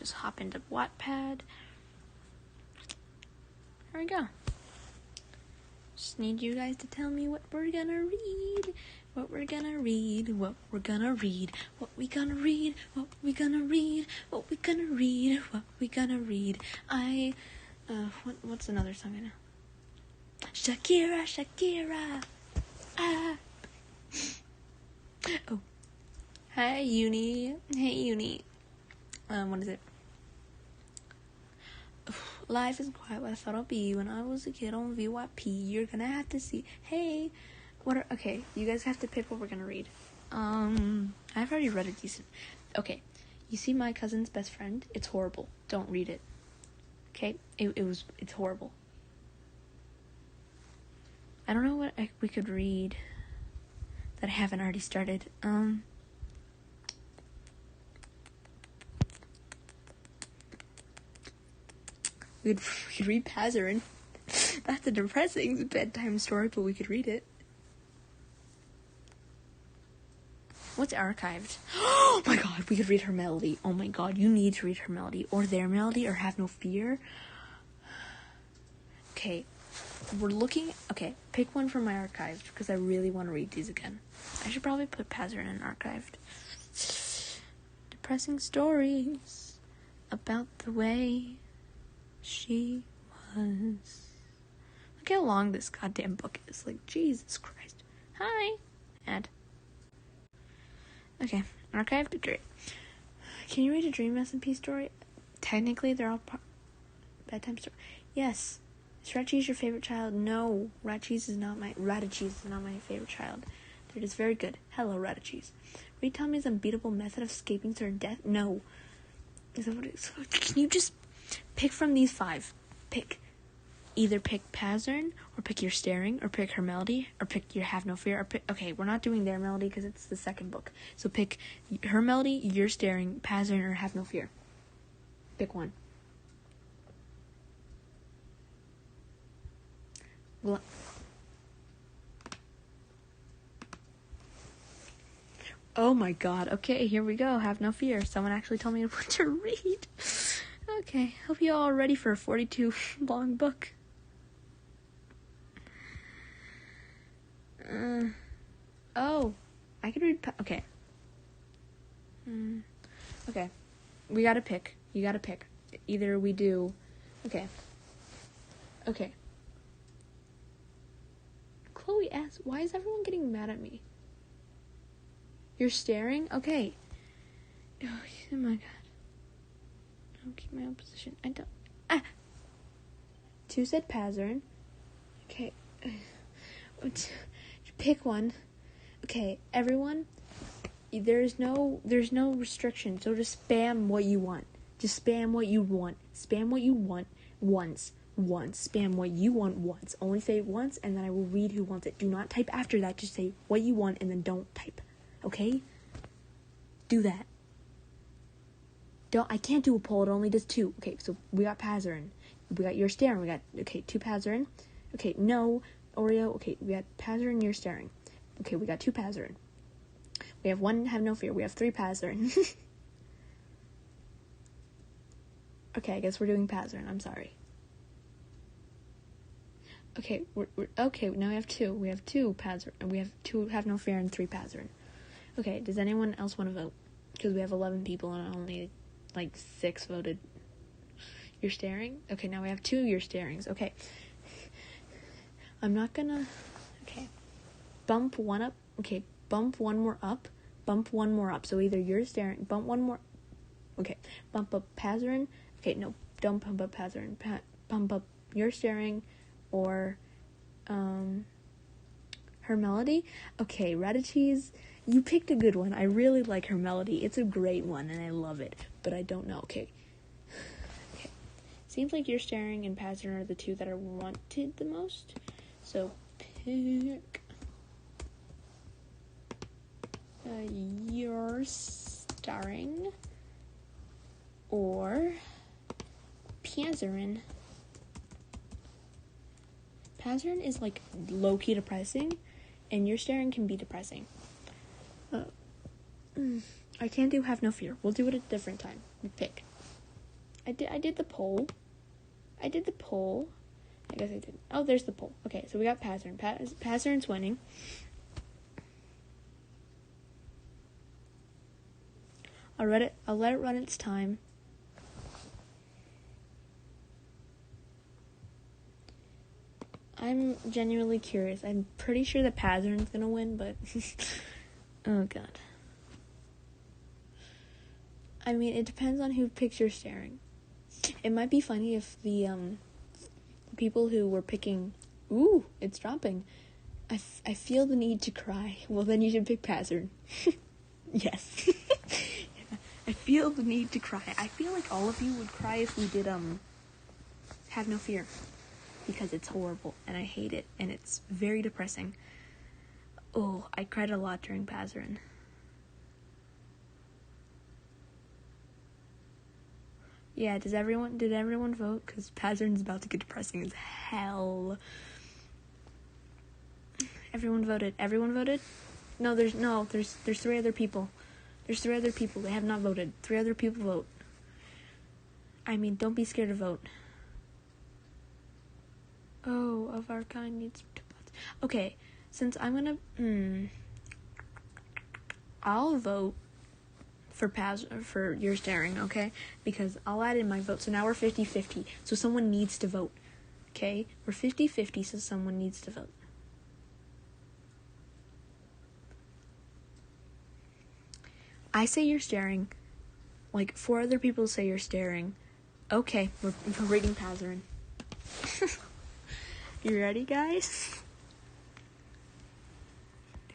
Just hop into Wattpad. Here we go. Just need you guys to tell me what we're gonna read. What we're gonna read. What we're gonna read. What we gonna read. What we gonna read. What we gonna read. What we gonna read. What's another song I know? Shakira, Shakira. Ah. Oh. Hey, Uni. Hey, Uni. What is it? Life isn't quite what I thought it'd be. When I was a kid on VYP, you're gonna have to see. Hey, okay, you guys have to pick what we're gonna read. I've already read a decent. Okay, you see My Cousin's Best Friend? It's horrible. Don't read it. Okay, it's horrible. I don't know what we could read that I haven't already started. We could read Pazarin. That's a depressing bedtime story, but we could read it. What's archived? Oh my god, we could read Her Melody. Oh my god, you need to read Her Melody. Or Their Melody, or Have No Fear. Okay, okay, pick one from my archived, because I really want to read these again. I should probably put Pazarin in archived. Depressing stories about the way she was. Look how long this goddamn book is. Like, Jesus Christ. Hi. And. Okay. Archived dream. Can you read a Dream SMP story? Technically, they're all bedtime story. Yes. Is Ratcheese your favorite child? No. Ratcheese is not my favorite child. They're just very good. Hello, Ratcheese. Read Tommy's unbeatable method of escaping certain death? No. Is that what it is? Can you just pick from these 5. Either pick Pazarin, or pick Your Staring, or pick Her Melody, or pick Your Have No Fear, or okay, we're not doing Their Melody because it's the second book. So pick Her Melody, Your Staring, Pazarin, or Have No Fear. Pick one. Well, oh my god. Okay, here we go. Have No Fear. Someone actually told me what to read. Okay, hope you all are ready for a 42 long book. I could read. Okay. Okay. We gotta pick. You gotta pick. Either we do. Okay. Chloe asks, why is everyone getting mad at me? You're staring? Okay. Oh my god. I'll keep my own position. I don't. 2 said Pazarin. Okay. Pick one. Okay, everyone. There's no restriction, so just spam what you want. Just spam what you want. Spam what you want once. Spam what you want once. Only say it once, and then I will read who wants it. Do not type after that. Just say what you want, and then don't type. Okay? Do that. I can't do a poll. It only does 2. Okay, so we got Pazarin. We got Your Staring. We got 2 Pazarin. Okay, no Oreo. Okay, we got Pazarin. Your Staring. Okay, we got 2 Pazarin. We have 1 Have No Fear. We have 3 Pazarin. Okay, I guess we're doing Pazarin. I'm sorry. Okay, okay. Now we have 2. We have 2 Pazarin. We have 2 Have No Fear and 3 Pazarin. Okay, does anyone else want to vote? Because we have 11 people and only 6 voted. You're Staring? Okay, now we have 2 You're Starings. Okay. I'm not gonna. Okay. Bump 1 up. Okay, bump 1 more up. Bump 1 more up. So either You're Staring. Bump 1 more. Okay. Bump up Pazarin. Okay, no. Don't bump up Pazarin. Bump up You're Staring. Or, Her Melody. Okay, Ratcheese. You picked a good one. I really like Her Melody. It's a great one, and I love it. But I don't know. Okay. Seems like You're Staring and Pazarin are the 2 that are wanted the most. So, pick You're Staring or Pazarin. Pazarin is, low-key depressing, and You're Staring can be depressing. I can't do Have No Fear. We'll do it at a different time. Pick. I did the poll. I did the poll. I guess I didn't. Oh, there's the poll. Okay, so we got Pattern. Pattern's winning. I'll let it run its time. I'm genuinely curious. I'm pretty sure the Pattern's gonna win, but oh god. I mean, it depends on who picks your staring. It might be funny if the people who were picking, ooh, it's dropping. I feel the need to cry. Well, then you should pick Pattern. Yes. Yeah. I feel the need to cry. I feel like all of you would cry if we did Have No Fear, because it's horrible and I hate it and it's very depressing. Oh, I cried a lot during Pazarin. Yeah, did everyone vote? Because Pazarin's about to get depressing as hell. Everyone voted. No, there's three other people. There's three other people. They have not voted. 3 other people vote. I mean, don't be scared to vote. Oh, of our kind needs to vote. Okay, since I'm gonna, I'll vote for your staring, okay? Because I'll add in my vote. So now we're 50-50. So someone needs to vote. Okay? We're 50-50, so someone needs to vote. I say you're staring. Like, 4 other people say you're staring. Okay, we're reading Pazarin. You ready, guys?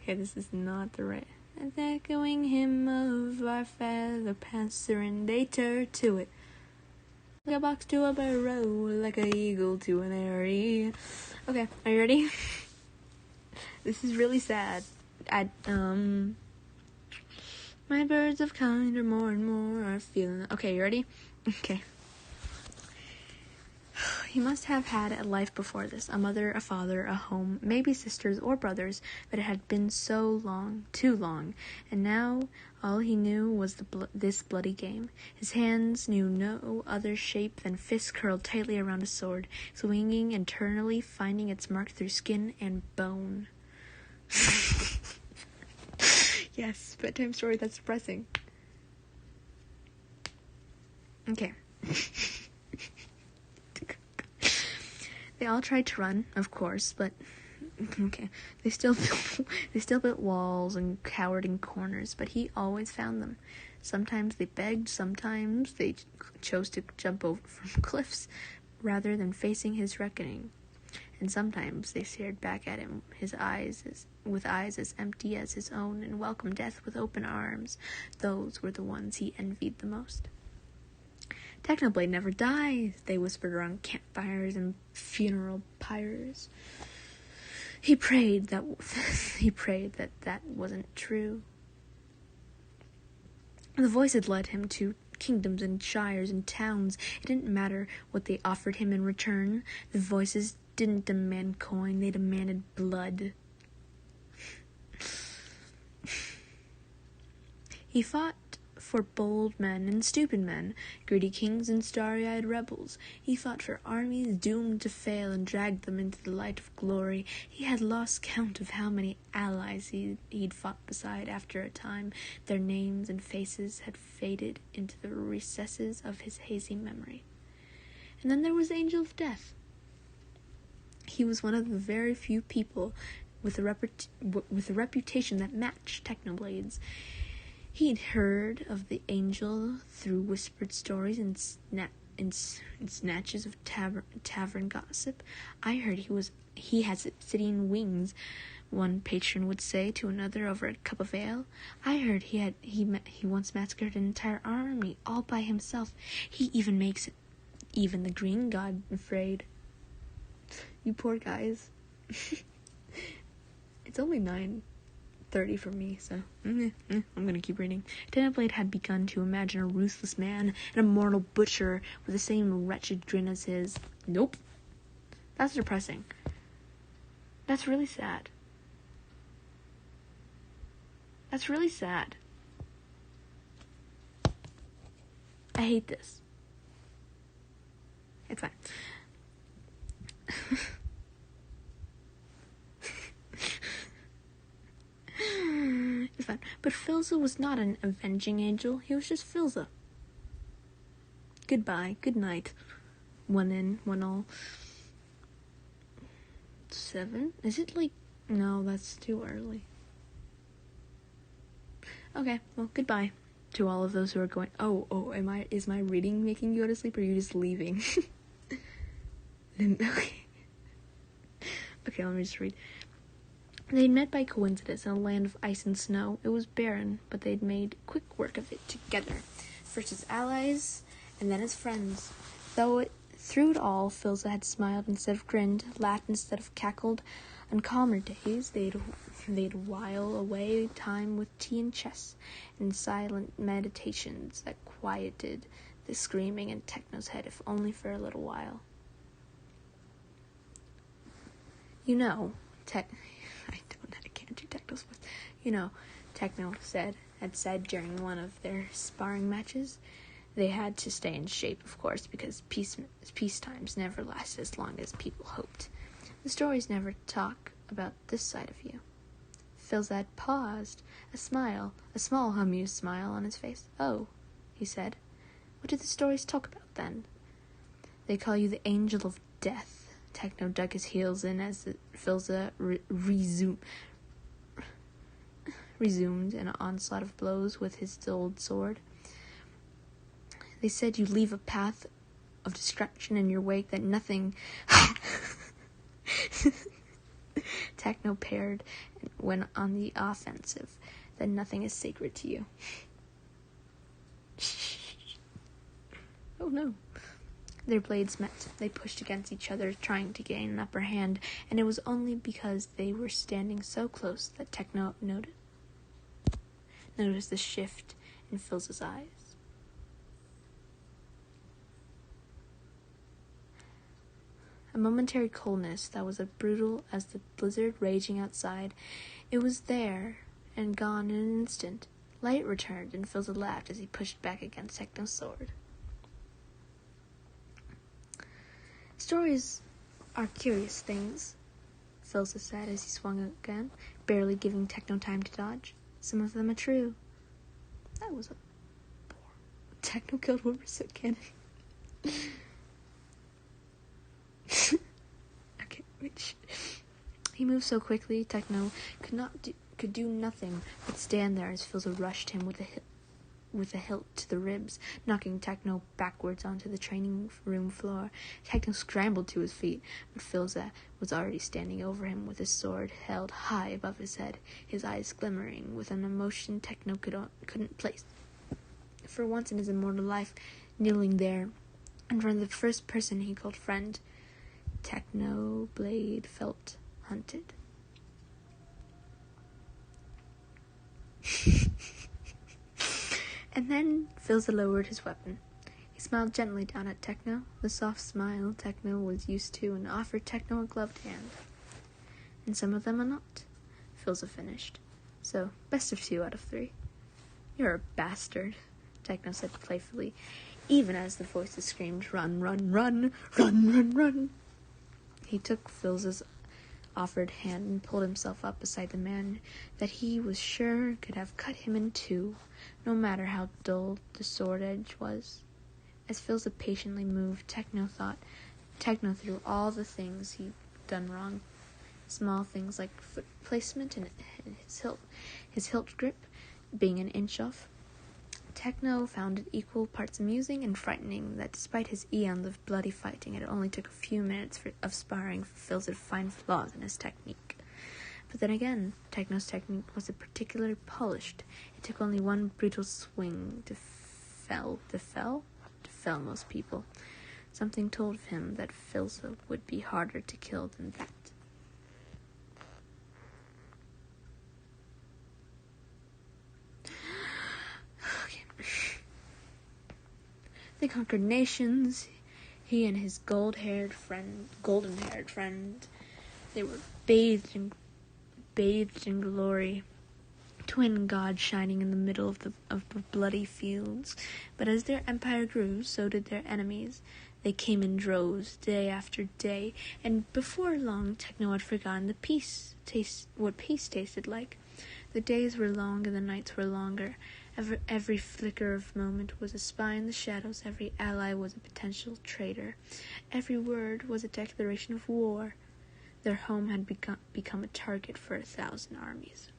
Okay, this is not the right. An echoing hymn of our feather Pazarin, they turn to it. Like a box to a burrow, like an eagle to an eyrie. Okay, are you ready? This is really sad. My birds of kind are more and more are feeling. Okay, you ready? Okay. He must have had a life before this, a mother, a father, a home, maybe sisters or brothers, but it had been so long, too long, and now all he knew was this bloody game. His hands knew no other shape than fists curled tightly around a sword, swinging eternally, finding its mark through skin and bone. Yes, bedtime story that's depressing. Okay. They all tried to run, of course, but okay. They still built walls and cowered in corners, but he always found them. Sometimes they begged, sometimes they chose to jump over from cliffs rather than facing his reckoning. And sometimes they stared back at him, with eyes as empty as his own, and welcomed death with open arms. Those were the ones he envied the most. Technoblade never dies, they whispered around campfires and funeral pyres. He prayed that wasn't true. The voice had led him to kingdoms and shires and towns. It didn't matter what they offered him in return. The voices didn't demand coin, they demanded blood. He fought for bold men and stupid men, greedy kings and starry-eyed rebels. He fought for armies doomed to fail and dragged them into the light of glory. He had lost count of how many allies he'd fought beside. After a time, their names and faces had faded into the recesses of his hazy memory. And then there was Angel of Death. He was one of the very few people with a reputation that matched Technoblades. He'd heard of the angel through whispered stories and snatches of tavern gossip. I heard he has obsidian wings, one patron would say to another over a cup of ale. I heard he once massacred an entire army all by himself. He even makes even the green god afraid. You poor guys. It's only 9:30 for me, so I'm gonna keep reading. Technoblade had begun to imagine a ruthless man, an immortal butcher with the same wretched grin as his. Nope. That's depressing. That's really sad. That's really sad. I hate this. It's fine. It's fine. But Filza was not an avenging angel. He was just Filza. Goodbye. Good night. One in, one all. 7? Is it like... No, that's too early. Okay, well, goodbye to all of those who are going... Oh, is my reading making you go to sleep, or are you just leaving? Okay, let me just read. They'd met by coincidence in a land of ice and snow. It was barren, but they'd made quick work of it together. First as allies, and then as friends. Through it all, Filza had smiled instead of grinned, laughed instead of cackled. On calmer days, they'd while away time with tea and chess, and silent meditations that quieted the screaming in Techno's head, if only for a little while. You know, I can't do Techno's voice. You know, Techno had said during one of their sparring matches, they had to stay in shape, of course, because peace times never last as long as people hoped. The stories never talk about this side of you. Filza paused, a small amused smile on his face. Oh, he said. What do the stories talk about, then? They call you the Angel of Death. Techno dug his heels in as Filza resumed an onslaught of blows with his dulled sword. They said you leave a path of destruction in your wake that nothing... Techno paired and went on the offensive, that nothing is sacred to you. Oh no. Their blades met. They pushed against each other, trying to gain an upper hand, and it was only because they were standing so close that Techno noticed the shift in Filza's eyes. A momentary coldness that was as brutal as the blizzard raging outside. It was there and gone in an instant. Light returned, and Filza laughed as he pushed back against Techno's sword. Stories are curious things, Filza said as he swung again, barely giving Techno time to dodge. Some of them are true. That was a poor... Techno killed Wimmersoot Cannon. Okay, which... He moved so quickly, Techno could do nothing but stand there as Filza rushed him with a hilt to the ribs, knocking Techno backwards onto the training room floor. Techno scrambled to his feet, but Filza was already standing over him with his sword held high above his head, his eyes glimmering with an emotion Techno couldn't place. For once in his immortal life, kneeling there, in front of the first person he called friend, Techno blade felt hunted. And then Filza lowered his weapon. He smiled gently down at Techno, the soft smile Techno was used to, and offered Techno a gloved hand. And some of them are not, Filza finished. So, best of 2 out of 3. You're a bastard, Techno said playfully, even as the voices screamed, run, run, run, run, run, run. He took Filza's offered hand and pulled himself up beside the man that he was sure could have cut him in 2, no matter how dull the sword edge was. As Filza patiently moved, Techno through all the things he'd done wrong. Small things like foot placement and his hilt grip being an inch off. Techno found it equal parts amusing and frightening that despite his eons of bloody fighting, it only took a few minutes of sparring for Filza to find flaws in his technique. But then again, Techno's technique was particularly polished. It took only one brutal swing to fell most people. Something told him that Filza would be harder to kill than that. They conquered nations. He and his golden-haired friend, they were bathed in glory. twin gods shining in the middle of the bloody fields. But as their empire grew, so did their enemies. They came in droves, day after day, and before long Techno had forgotten what peace tasted like. The days were long and the nights were longer. Every flicker of moment was a spy in the shadows. Every ally was a potential traitor. Every word was a declaration of war. Their home had become a target for 1,000 armies.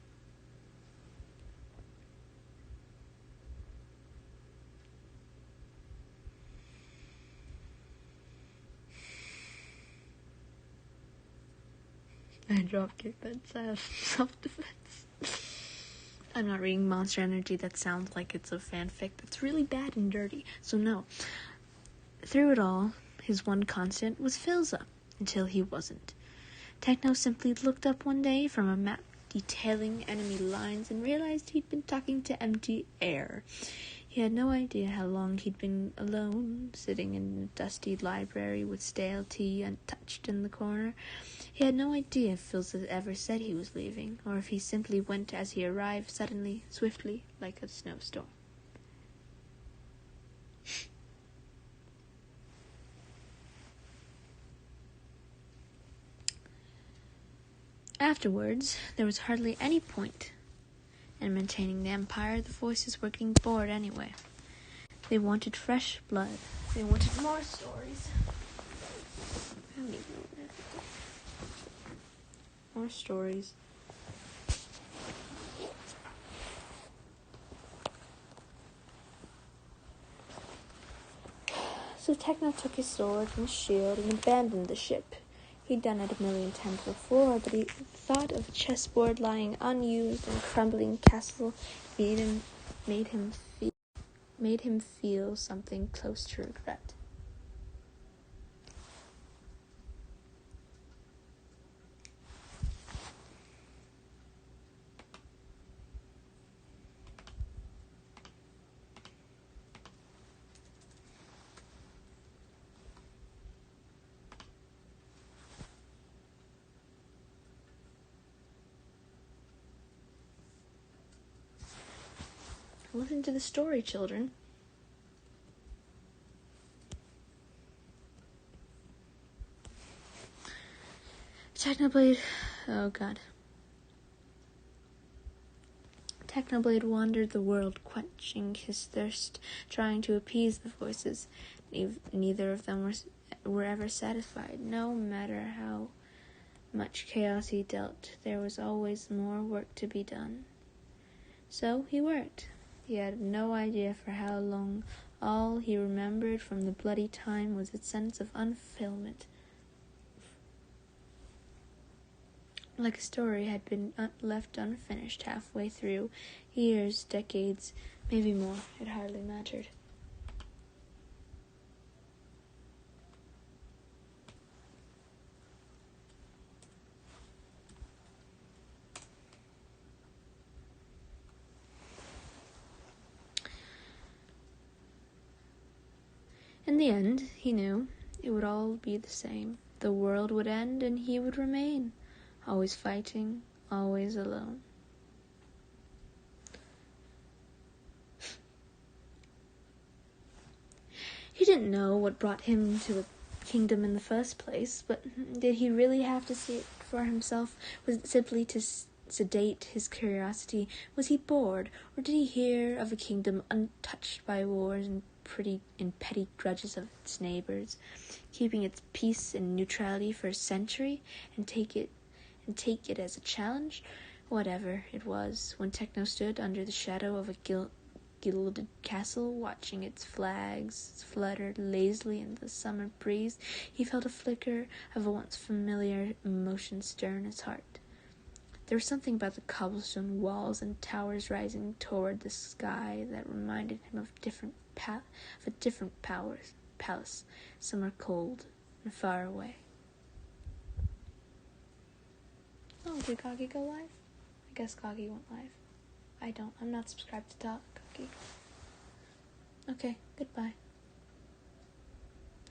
I drop-kicked that self-defense. I'm not reading Monster Energy that sounds like it's a fanfic that's really bad and dirty, so no. Through it all, his one constant was Philza, until he wasn't. Techno simply looked up one day from a map detailing enemy lines and realized he'd been talking to empty air. He had no idea how long he'd been alone, sitting in a dusty library with stale tea untouched in the corner. He had no idea if Philza ever said he was leaving, or if he simply went as he arrived, suddenly, swiftly, like a snowstorm. Afterwards, there was hardly any point in maintaining the empire. The voices were getting bored anyway. They wanted fresh blood. They wanted more stories. More stories. So Techno took his sword and shield and abandoned the ship. He'd done it 1,000,000 times before, but he thought of a chessboard lying unused and crumbling castle made him feel something close to regret. Listen to the story, children. Technoblade wandered the world, quenching his thirst, trying to appease the voices. Neither of them were ever satisfied. No matter how much chaos he dealt, there was always more work to be done. So he worked. He had no idea for how long. All he remembered from the bloody time was a sense of unfulfillment. Like a story had been left unfinished halfway through. Years, decades, maybe more. It hardly mattered. In the end, he knew, it would all be the same. The world would end and he would remain, always fighting, always alone. He didn't know what brought him to a kingdom in the first place, but did he really have to see it for himself? Was it simply to sedate his curiosity? Was he bored, or did he hear of a kingdom untouched by wars and petty grudges of its neighbors, keeping its peace and neutrality for a century, and take it as a challenge? Whatever it was, when Techno stood under the shadow of a gilded castle, watching its flags flutter lazily in the summer breeze, he felt a flicker of a once familiar emotion stir in his heart. There was something about the cobblestone walls and towers rising toward the sky that reminded him of a different palace, somewhere cold and far away. Oh, did Goggy go live? I guess Goggy went live. I'm not subscribed to Goggy. Okay, goodbye.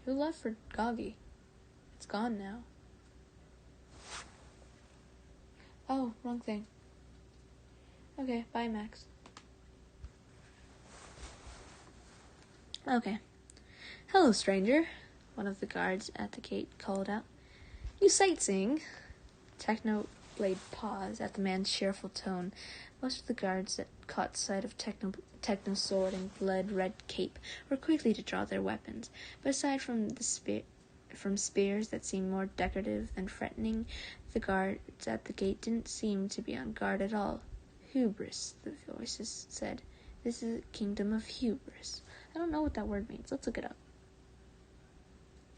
Who left for Goggy? It's gone now. Oh, wrong thing. Okay, bye, Max. Okay. Hello, stranger, one of the guards at the gate called out. You sightseeing? Technoblade paused at the man's cheerful tone. Most of the guards that caught sight of Techno's sword and blood-red cape were quickly to draw their weapons, but aside from spears that seemed more decorative than threatening, the guards at the gate didn't seem to be on guard at all. Hubris, the voices said. This is a kingdom of hubris. I don't know what that word means. Let's look it up.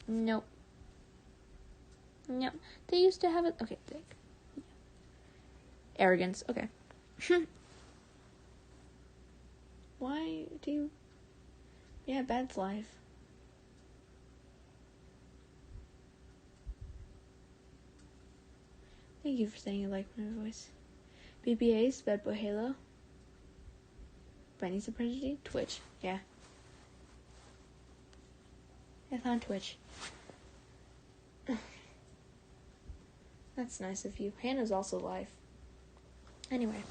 Nope. They used to have it. Okay, arrogance. Okay. Why do you... Yeah, bad's life. Thank you for saying you like my voice. BBA's, Bad Boy Halo. Brandy's a Prodigy. Twitch. Yeah. It's on Twitch. That's nice of you. Hannah's also live. Anyway.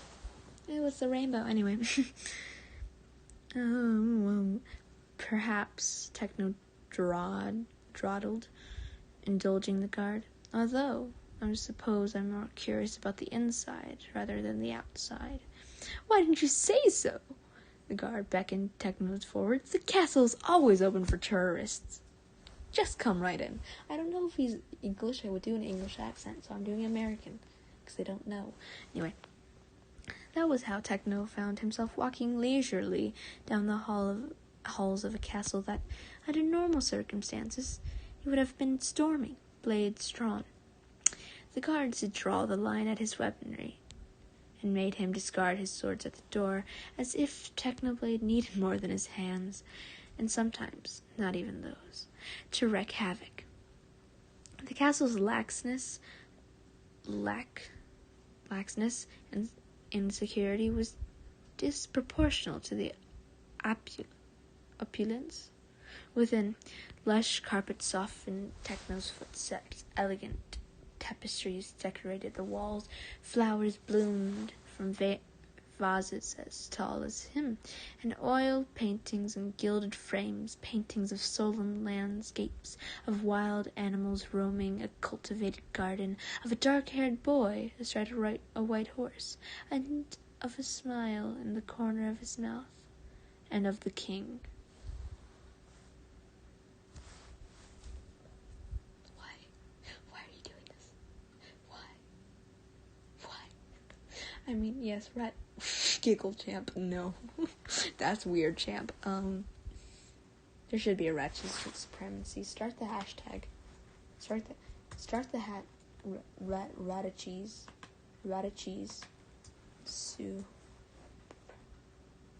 It was the rainbow. Anyway. Perhaps Techno dawdled, indulging the guard. Although, I suppose I'm more curious about the inside rather than the outside. Why didn't you say so? The guard beckoned Techno forward. The castle is always open for tourists. Just come right in. I don't know if he's English. I would do an English accent, so I'm doing American, because I don't know. Anyway, that was how Techno found himself walking leisurely down the halls of a castle that, under normal circumstances, he would have been storming, blades drawn. The guards had drawn the line at his weaponry, and made him discard his swords at the door, as if Technoblade needed more than his hands, and sometimes not even those, to wreak havoc. The castle's laxness and insecurity was disproportional to the opulence. Within, lush carpets softened Techno's footsteps, elegant tapestries decorated the walls, flowers bloomed from vases as tall as him, and oil paintings and gilded frames, paintings of solemn landscapes, of wild animals roaming a cultivated garden, of a dark-haired boy astride a white horse, and of a smile in the corner of his mouth, and of the king. Why are you doing this? Why? I mean, yes, rat giggle champ. No. That's weird, champ. There should be a Ratchet supremacy. Start the hashtag. Start the hat. Ratacheese. Sue.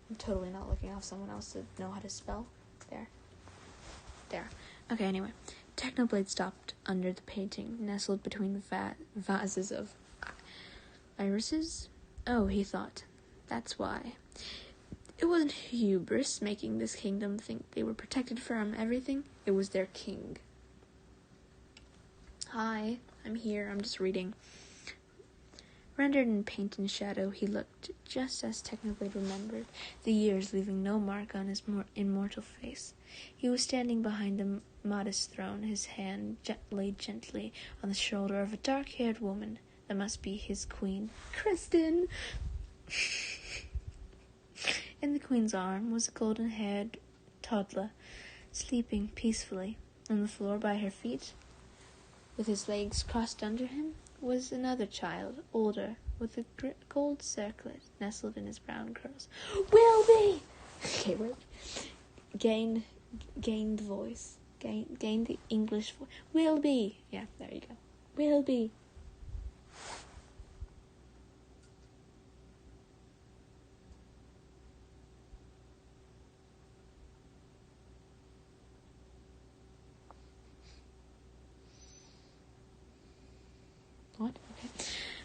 I'm totally not looking off someone else to know how to spell. There. Okay, anyway. Technoblade stopped under the painting, nestled between vases of irises. Oh, he thought. That's why. It wasn't hubris making this kingdom think they were protected from everything. It was their king. Hi, I'm here. I'm just reading. Rendered in paint and shadow, he looked just as Technoblade remembered, the years leaving no mark on his immortal face. He was standing behind the modest throne, his hand laid gently on the shoulder of a dark-haired woman. That must be his queen. Kristen! In the queen's arm was a golden-haired toddler, sleeping peacefully. On the floor by her feet, with his legs crossed under him, was another child, older, with a gold circlet nestled in his brown curls. Wilby! Okay, wait. Gain the voice. Gain the English voice. Wilby! Yeah, there you go. Wilby! What?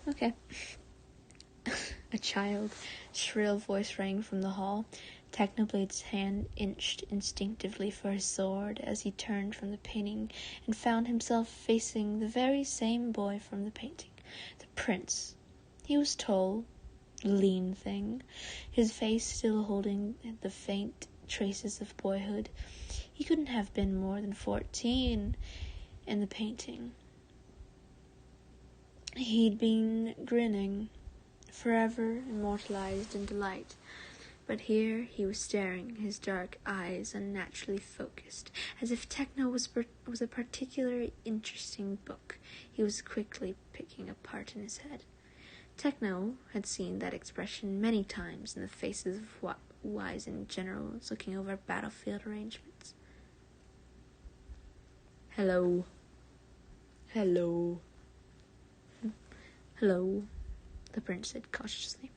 Okay. A child's shrill voice rang from the hall. Technoblade's hand inched instinctively for his sword as he turned from the painting and found himself facing the very same boy from the painting. The prince. He was tall, lean thing, his face still holding the faint traces of boyhood. He couldn't have been more than 14 in the painting. He'd been grinning, forever immortalized in delight. But here he was staring, his dark eyes unnaturally focused, as if Techno was a particularly interesting book he was quickly picking apart in his head. Techno had seen that expression many times in the faces of wise generals looking over battlefield arrangements. Hello. Hello. Hello, the prince said cautiously.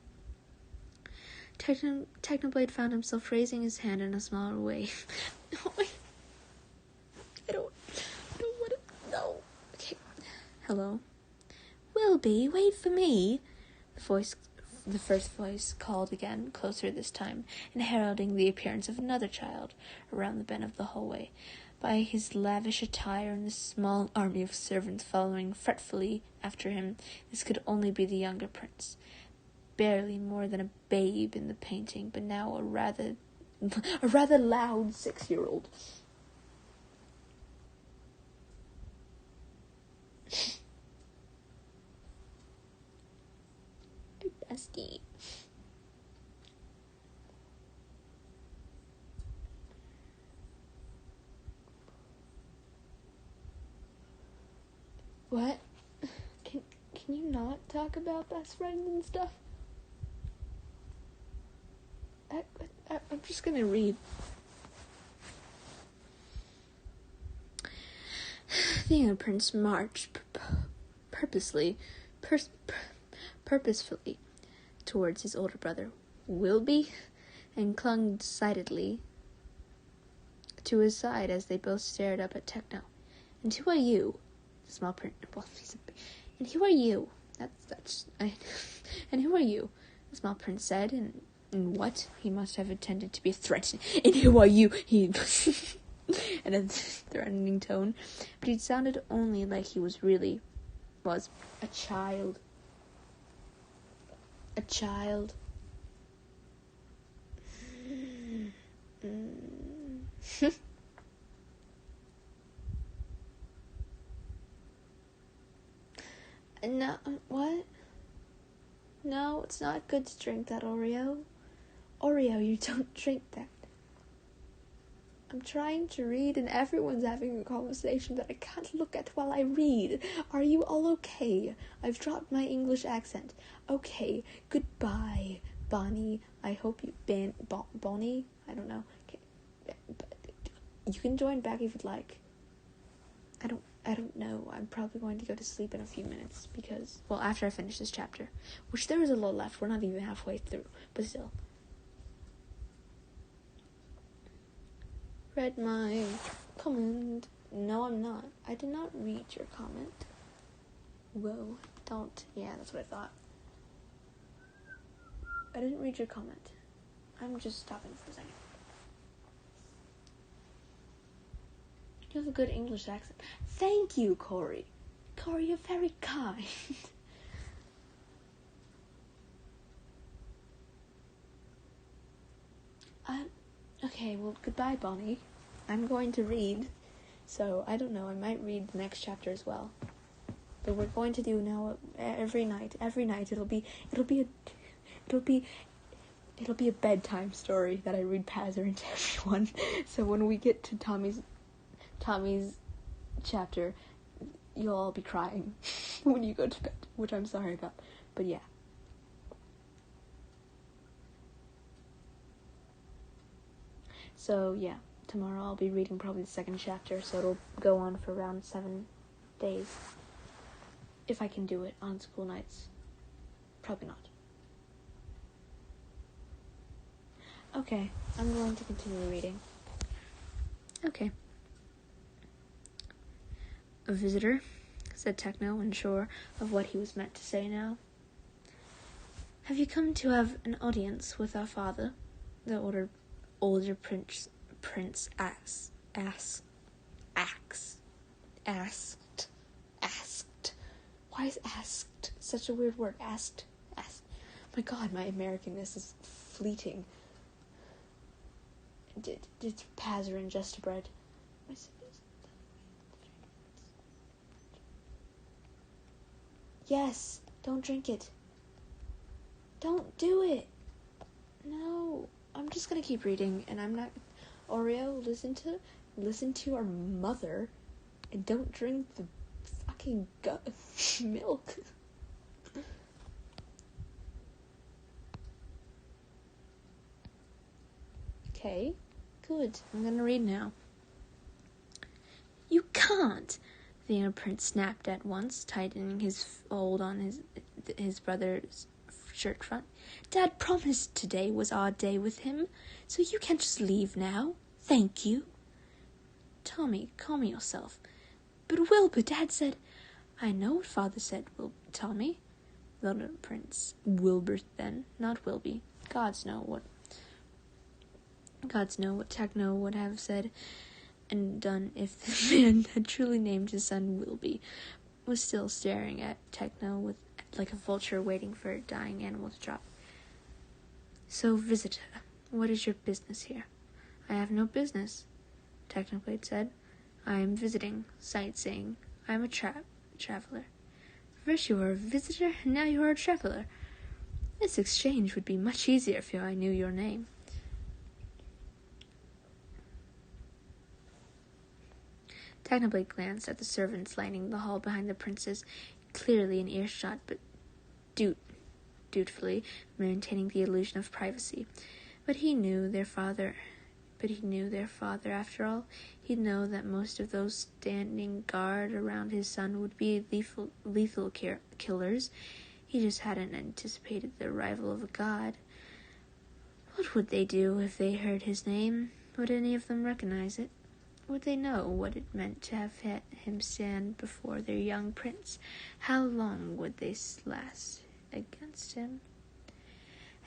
Technoblade found himself raising his hand in a smaller way. No, I don't want to. No. Okay. Hello. Wilby, wait for me. The first voice called again, closer this time, and heralding the appearance of another child around the bend of the hallway. By his lavish attire and the small army of servants following fretfully after him, this could only be the younger prince. Barely more than a babe in the painting, but now a rather loud 6-year-old. Bestie. What? Can you not talk about best friends and stuff? I'm just gonna read. The young prince marched purposefully towards his older brother, Wilby, and clung decidedly to his side as they both stared up at Techno. And who are you? The small prince. And who are you? And who are you? The small prince said, and what? He must have intended to be threatening. And who are you? He in a threatening tone, but it sounded only like he was a child. A child. No, what? No, it's not good to drink that, Oreo. Oreo, you don't drink that. I'm trying to read and everyone's having a conversation that I can't look at while I read. Are you all okay? I've dropped my English accent. Okay, goodbye, Bonnie. I hope you... Bonnie? I don't know. Okay. You can join back if you'd like. I don't know. I'm probably going to go to sleep in a few minutes because... Well, after I finish this chapter. Which there is a lot left. We're not even halfway through. But still. Read my comment. No, I'm not. I did not read your comment. Whoa. Don't. Yeah, that's what I thought. I didn't read your comment. I'm just stopping for a second. You have a good English accent. Thank you, Corey. Corey, you're very kind. Okay, well, goodbye, Bonnie. I'm going to read, so I don't know. I might read the next chapter as well. But we're going to do now every night. Every night it'll be a bedtime story that I read Pazzer into everyone. So when we get to Tommy's chapter, you'll all be crying when you go to bed, which I'm sorry about. But yeah. So yeah, tomorrow I'll be reading probably the second chapter, so it'll go on for around 7 days. If I can do it on school nights. Probably not. Okay, I'm going to continue reading. Okay. A visitor, said Techno, unsure of what he was meant to say now. Have you come to have an audience with our father? The older prince asked. Why is asked such a weird word? Asked. My God, my Americanness is fleeting. It's Pazarin just bread. Yes, don't drink it. Don't do it. No, I'm just gonna keep reading, and I'm not. Oreo, listen to our mother, and don't drink the fucking milk. Okay, good. I'm gonna read now. You can't! The young prince snapped at once, tightening his hold on his brother's shirt front. Dad promised today was our day with him, so you can't just leave now. Thank you. Tommy, calm yourself. But Wilbur, Dad said... I know what Father said, Tommy. The little prince. Wilbur, then, not Wilby. Gods know what Techno would have said and done if the man had truly named his son Wilby. Was still staring at Techno with like a vulture waiting for a dying animal to drop. So, visitor, what is your business here? I have no business, Technoblade said. I am visiting, sightseeing. I am a traveler. First you were a visitor, and now you are a traveler. This exchange would be much easier if I knew your name. Technoblade glanced at the servants lining the hall behind the princes, clearly in earshot, but dutifully maintaining the illusion of privacy. But he knew their father after all. He'd know that most of those standing guard around his son would be lethal killers. He just hadn't anticipated the arrival of a god. What would they do if they heard his name? Would any of them recognize it? Would they know what it meant to have him stand before their young prince? How long would they last against him?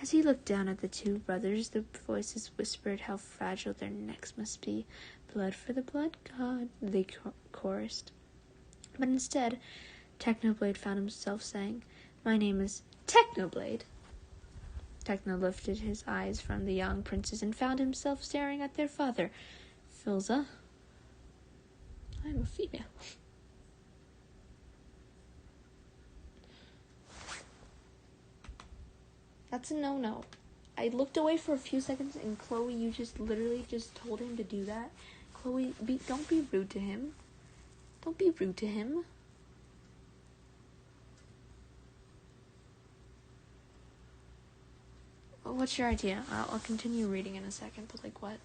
As he looked down at the two brothers, the voices whispered how fragile their necks must be. Blood for the blood god, they chorused. But instead, Technoblade found himself saying, My name is Technoblade. Techno lifted his eyes from the young princes and found himself staring at their father. Filza, I am a female. That's a no-no. I looked away for a few seconds, and Chloe, you just literally just told him to do that. Chloe, don't be rude to him. Don't be rude to him. What's your idea? I'll continue reading in a second, but like what?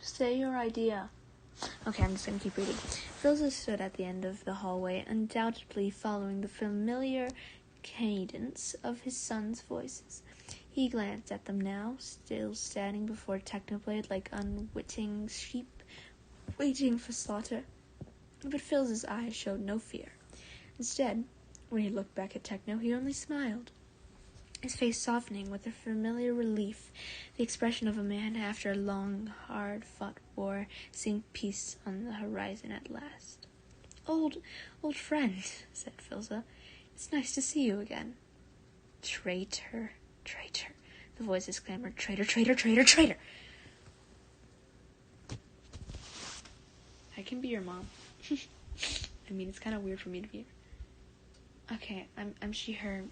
Say your idea. Okay, I'm just gonna keep reading. Filza stood at the end of the hallway, undoubtedly following the familiar cadence of his son's voices. He glanced at them now, still standing before Technoblade like unwitting sheep, waiting for slaughter. But Filza's eyes showed no fear. Instead, when he looked back at Techno, he only smiled, his face softening with a familiar relief, the expression of a man after a long, hard-fought war, seeing peace on the horizon at last. Old friend, said Filza. It's nice to see you again. Traitor, the voices clamored. Traitor. I can be your mom. I mean, it's kind of weird for me to be her. Okay, I'm she, her,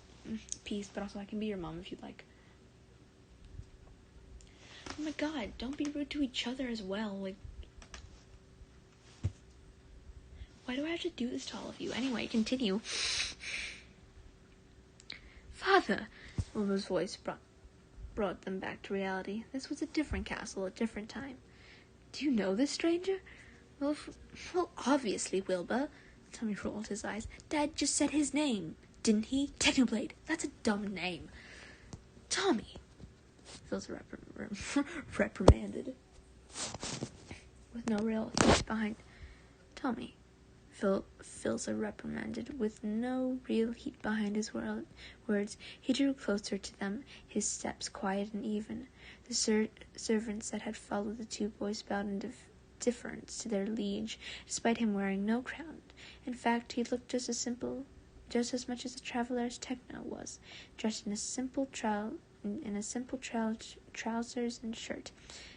peace, but also I can be your mom if you'd like. Oh my God, don't be rude to each other as well. Like, why do I have to do this to all of you? Anyway, continue. Father, Wilbur's voice brought them back to reality. This was a different castle, a different time. Do you know this stranger? Well, obviously, Wilbur. Tommy rolled his eyes. Dad just said his name, didn't he? Technoblade. That's a dumb name. Tommy. Feels reprimanded. With no real thought behind. Tommy, Filza reprimanded. With no real heat behind his words, he drew closer to them, his steps quiet and even. The servants that had followed the two boys bowed in deference to their liege, despite him wearing no crown. In fact, he looked just as much as a traveler as Techno was, dressed in a simple trousers and shirt,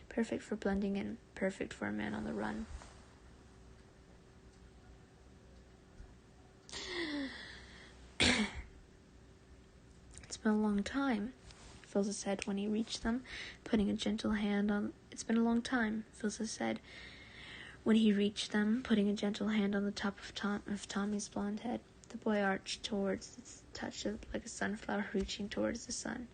perfect for blending in, perfect for a man on the run. It's been a long time, Filza said when he reached them, putting a gentle hand on... It's been a long time, Filza said when he reached them, putting a gentle hand on the top of Tommy's blonde head. The boy arched towards its touch like a sunflower reaching towards the sun.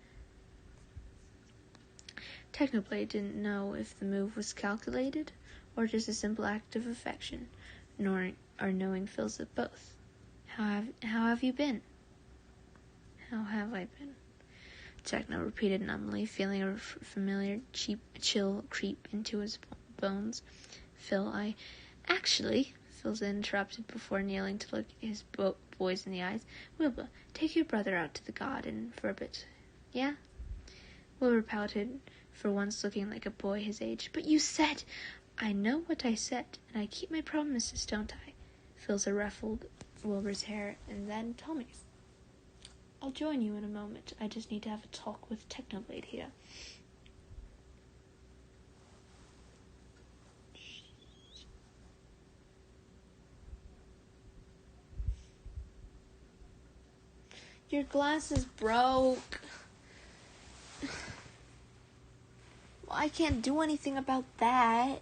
Technoblade didn't know if the move was calculated or just a simple act of affection, knowing Filza both. How have you been? How have I been? Techno repeated numbly, feeling a familiar chill creep into his bones. Actually, Filza interrupted before kneeling to look his boys in the eyes. Wilbur, take your brother out to the garden for a bit. Yeah? Wilbur pouted, for once looking like a boy his age. But you said... I know what I said, and I keep my promises, don't I? Filza ruffled Wilbur's hair, and then Tommy's. I'll join you in a moment. I just need to have a talk with Technoblade here. Your glasses broke. Well, I can't do anything about that.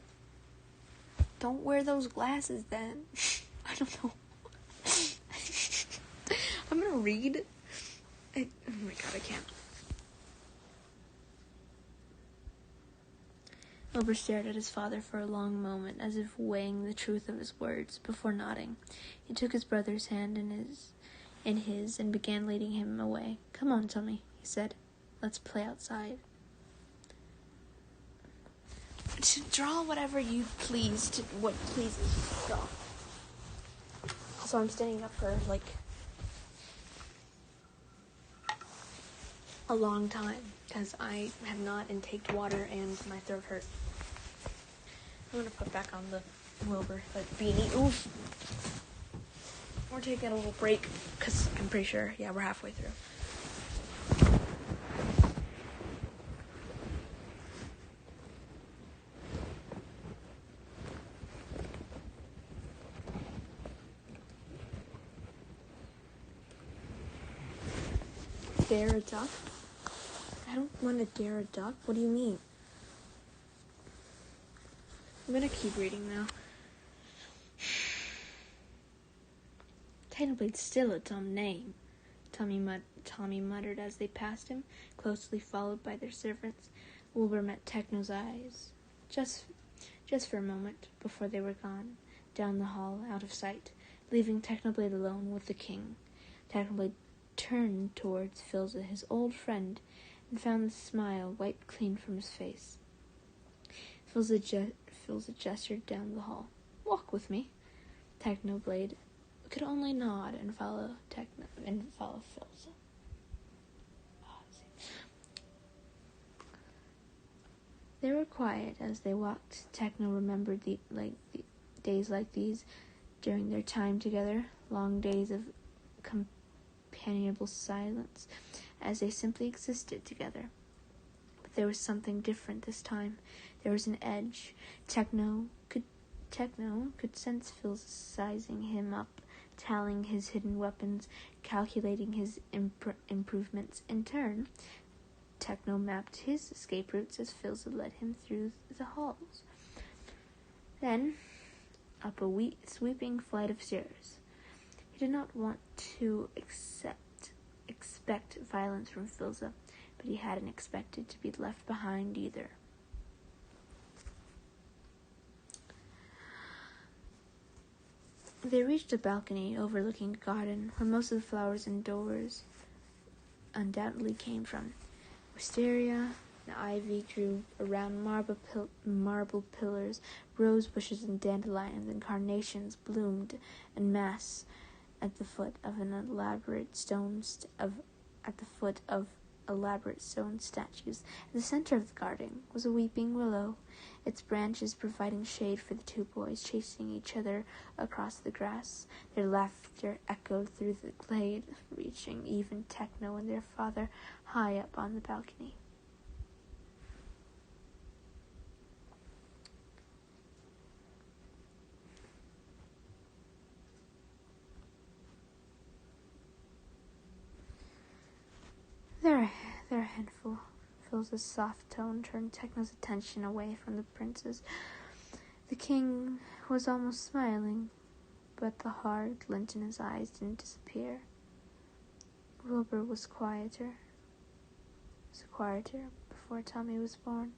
Don't wear those glasses then. I don't know. I'm gonna read. Oh my god, I can't. Wilbur stared at his father for a long moment, as if weighing the truth of his words, before nodding. He took his brother's hand in his and began leading him away. Come on, Tommy, he said. Let's play outside. Draw whatever you please, what pleases you. Draw. So I'm standing up for, a long time, because I have not intaked water and my throat hurt. I'm gonna put back on the Wilbur, beanie. Oof. We're taking a little break, because I'm pretty sure, we're halfway through. Dare a duck? I don't want to dare a duck. What do you mean? I'm gonna keep reading now. Technoblade's still a dumb name, Tommy muttered as they passed him, closely followed by their servants. Wilbur met Techno's eyes, just for a moment, before they were gone, down the hall, out of sight, leaving Technoblade alone with the king. Technoblade turned towards Filza, his old friend, and found the smile wiped clean from his face. Filza gestured down the hall. Walk with me. Technoblade could only nod and follow Filza. They were quiet as they walked. Techno remembered days like these during their time together, long days of companionable silence, as they simply existed together. But there was something different this time. There was an edge. Techno could sense Phil sizing him up, tallying his hidden weapons, calculating his improvements. In turn, Techno mapped his escape routes as Phil's led him through the halls. Then, up a sweeping flight of stairs. He did not want to expect violence from Filza, but he hadn't expected to be left behind either. They reached a balcony overlooking a garden where most of the flowers indoors undoubtedly came from. Wisteria, The ivy grew around marble pillars, rose bushes and dandelions and carnations bloomed en masse at the foot of elaborate stone statues. At the center of the garden was a weeping willow, its branches providing shade for the two boys chasing each other across the grass. Their laughter echoed through the glade, reaching even Techno and their father high up on the balcony. They're a handful. Phil's soft tone turned Techno's attention away from the princes. The king was almost smiling, but the hard glint in his eyes didn't disappear. Wilbur was quieter before Tommy was born.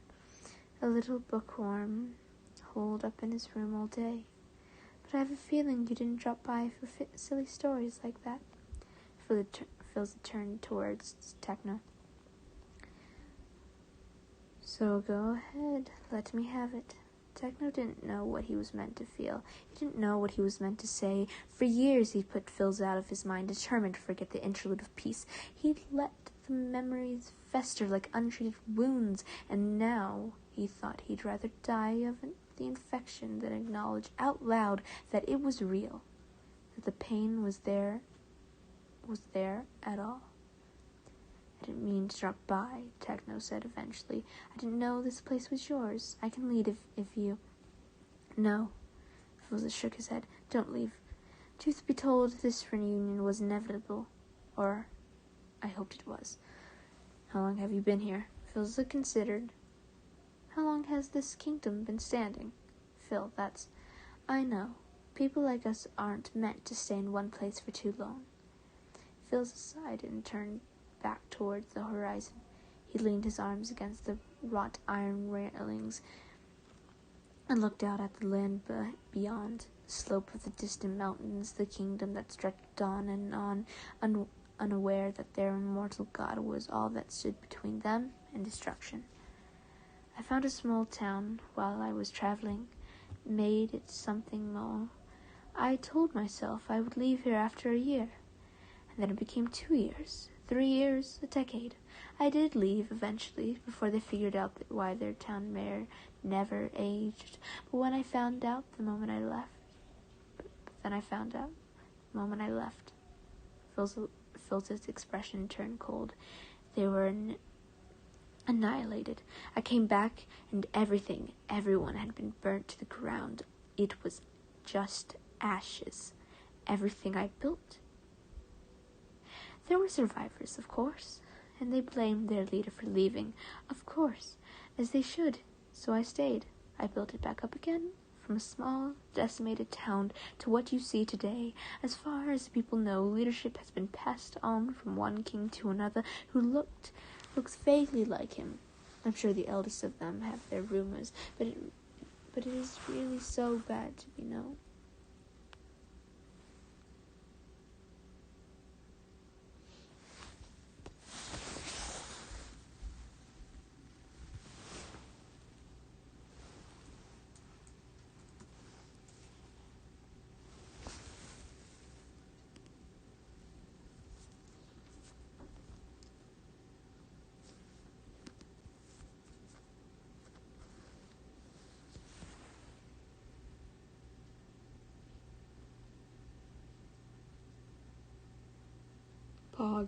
A little bookworm holed up in his room all day. But I have a feeling you didn't drop by for silly stories like that. Phil's turned towards Techno. So go ahead, let me have it. Techno didn't know what he was meant to feel. He didn't know what he was meant to say. For years he'd put Phil's out of his mind, determined to forget the interlude of peace. He'd let the memories fester like untreated wounds, and now he thought he'd rather die of the infection than acknowledge out loud that it was real, that the pain was there at all. I didn't mean to drop by, Techno said eventually. I didn't know this place was yours. I can leave if you... No. Phil shook his head. Don't leave. Truth be told, this reunion was inevitable. Or, I hoped it was. How long have you been here? Philza considered. How long has this kingdom been standing? Phil, that's... I know. People like us aren't meant to stay in one place for too long. Phil sighed and turned back towards the horizon. He leaned his arms against the wrought iron railings and looked out at the land beyond, the slope of the distant mountains, the kingdom that stretched on and on, unaware that their immortal god was all that stood between them and destruction. I found a small town while I was traveling, made it something more. I told myself I would leave here after a year, and then it became 2 years. 3 years, a decade. I did leave eventually, before they figured out why their town mayor never aged. But when I found out the moment I left, Phil's expression turned cold. They were annihilated. I came back, and everyone had been burnt to the ground. It was just ashes. Everything I built. There were survivors, of course, and they blamed their leader for leaving, of course, as they should, so I stayed. I built it back up again, from a small, decimated town to what you see today. As far as people know, leadership has been passed on from one king to another who looks vaguely like him. I'm sure the eldest of them have their rumors, but it is really so bad to be known. Pog.